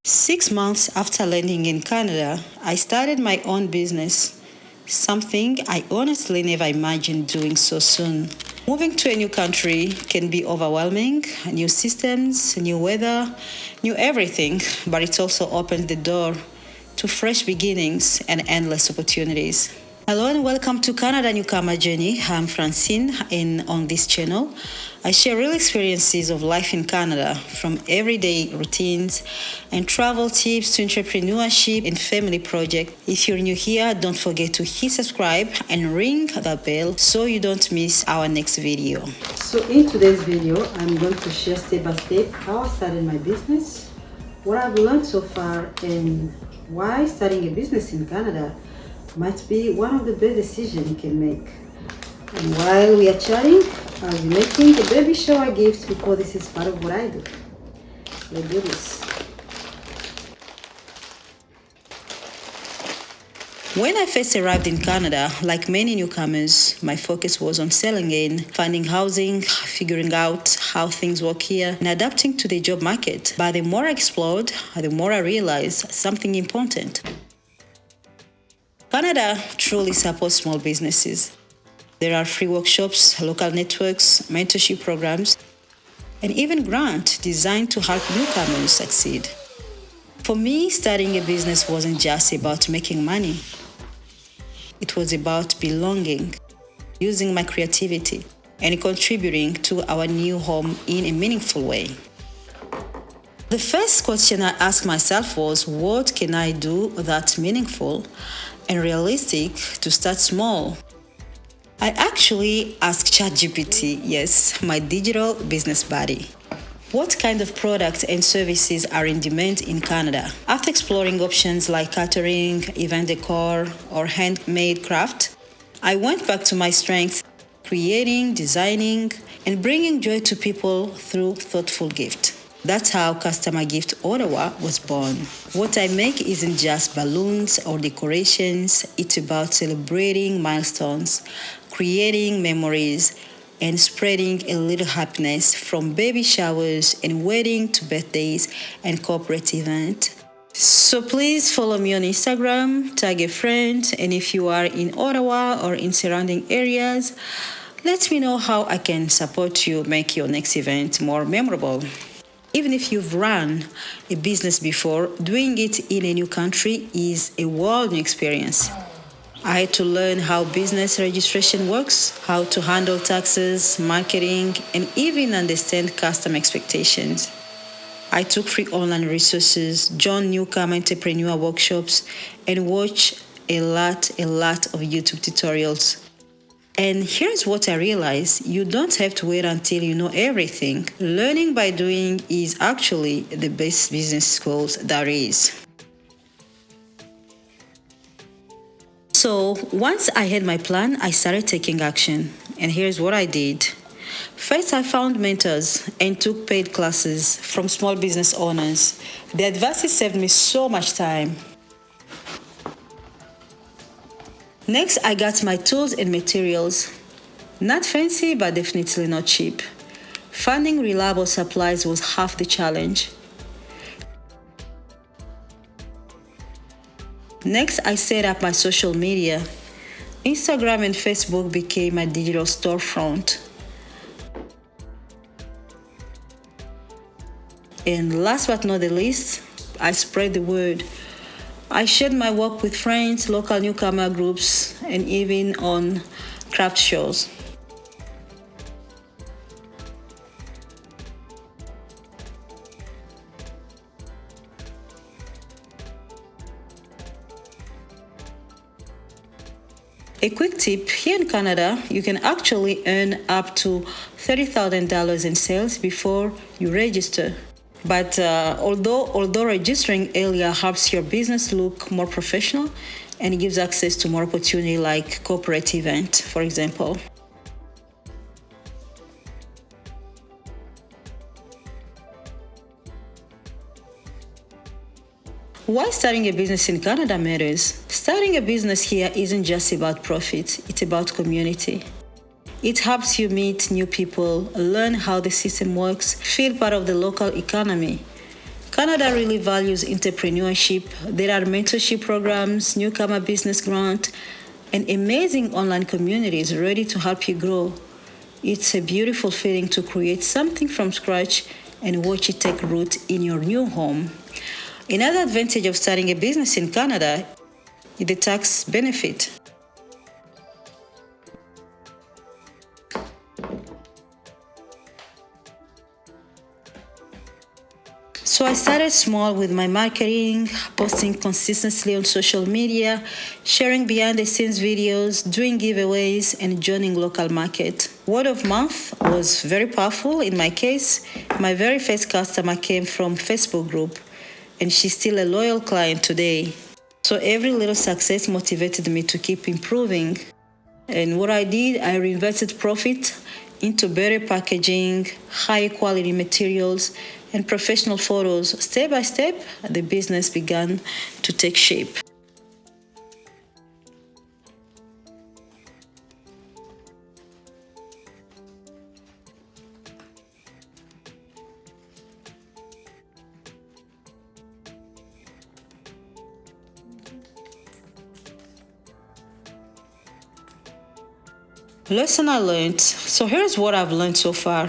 6 months after landing in Canada, I started my own business, something I honestly never imagined doing so soon. Moving to a new country can be overwhelming, new systems, new weather, new everything, but it also opens the door to fresh beginnings and endless opportunities. Hello and welcome to Canada Newcomer Journey. I'm Francine, and on this channel, I share real experiences of life in Canada, from everyday routines and travel tips to entrepreneurship and family projects. If you're new here, don't forget to hit subscribe and ring the bell so you don't miss our next video. So in today's video, I'm going to share step by step how I started my business, what I've learned so far, and why starting a business in Canada might be one of the best decisions you can make. And while we are chatting, I'll be making a baby shower gift because this is part of what I do. Let's do this. When I first arrived in Canada, like many newcomers, my focus was on settling in, finding housing, figuring out how things work here, and adapting to the job market. But the more I explored, the more I realized something important. Canada truly supports small businesses. There are free workshops, local networks, mentorship programs, and even grants designed to help newcomers succeed. For me, starting a business wasn't just about making money. It was about belonging, using my creativity, and contributing to our new home in a meaningful way. The first question I asked myself was, what can I do that's meaningful and realistic to start small? I actually asked ChatGPT, yes, my digital business buddy, what kind of products and services are in demand in Canada. After exploring options like catering, event decor, or handmade craft, I went back to my strengths, creating, designing, and bringing joy to people through thoughtful gifts. That's how Customer Gift Ottawa was born. What I make isn't just balloons or decorations, it's about celebrating milestones, creating memories, and spreading a little happiness from baby showers and wedding to birthdays and corporate events. So please follow me on Instagram, tag a friend, and if you are in Ottawa or in surrounding areas, let me know how I can support you make your next event more memorable. Even if you've run a business before, doing it in a new country is a world new experience. I had to learn how business registration works, how to handle taxes, marketing, and even understand customer expectations. I took free online resources, joined Newcomer entrepreneur workshops, and watched a lot of YouTube tutorials. And here's what I realized. You don't have to wait until you know everything. Learning by doing is actually the best business skills there is. So once I had my plan, I started taking action. And here's what I did. First, I found mentors and took paid classes from small business owners. The advice saved me so much time. Next, I got my tools and materials. Not fancy, but definitely not cheap. Finding reliable supplies was half the challenge. Next, I set up my social media. Instagram and Facebook became my digital storefront. And last but not the least, I spread the word. I shared my work with friends, local newcomer groups, and even on craft shows. A quick tip, here in Canada, you can actually earn up to $30,000 in sales before you register. But although registering earlier helps your business look more professional and gives access to more opportunity like corporate event, for example. Why starting a business in Canada matters? Starting a business here isn't just about profit, it's about community. It helps you meet new people, learn how the system works, feel part of the local economy. Canada really values entrepreneurship. There are mentorship programs, Newcomer business grant, and amazing online communities ready to help you grow. It's a beautiful feeling to create something from scratch and watch it take root in your new home. Another advantage of starting a business in Canada is the tax benefit. So I started small with my marketing, posting consistently on social media, sharing behind the scenes videos, doing giveaways, and joining local market. Word of mouth was very powerful in my case. My very first customer came from Facebook group, and she's still a loyal client today. So every little success motivated me to keep improving. And what I did, I reinvested profit into better packaging, high quality materials, and professional photos. Step by step, the business began to take shape. Lesson I learned. So here's what I've learned so far.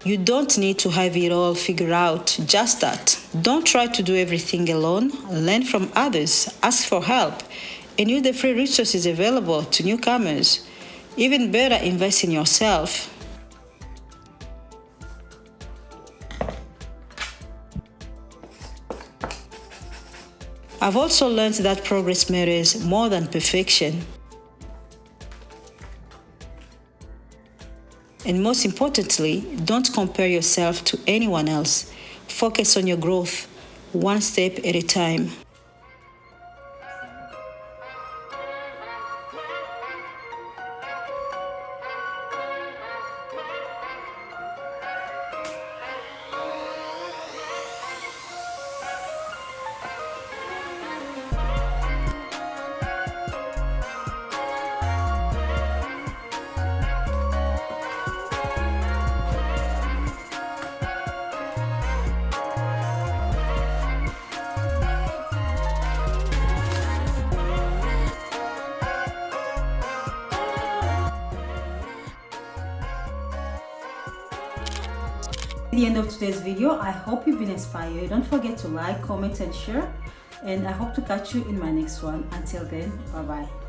You don't need to have it all figured out, just that. Don't try to do everything alone. Learn from others, ask for help, and use the free resources available to newcomers. Even better, invest in yourself. I've also learned that progress matters more than perfection. And most importantly, don't compare yourself to anyone else. Focus on your growth, one step at a time. The end of today's video. I hope you've been inspired. Don't forget to like, comment, and share. And I hope to catch you in my next one. Until then, bye-bye.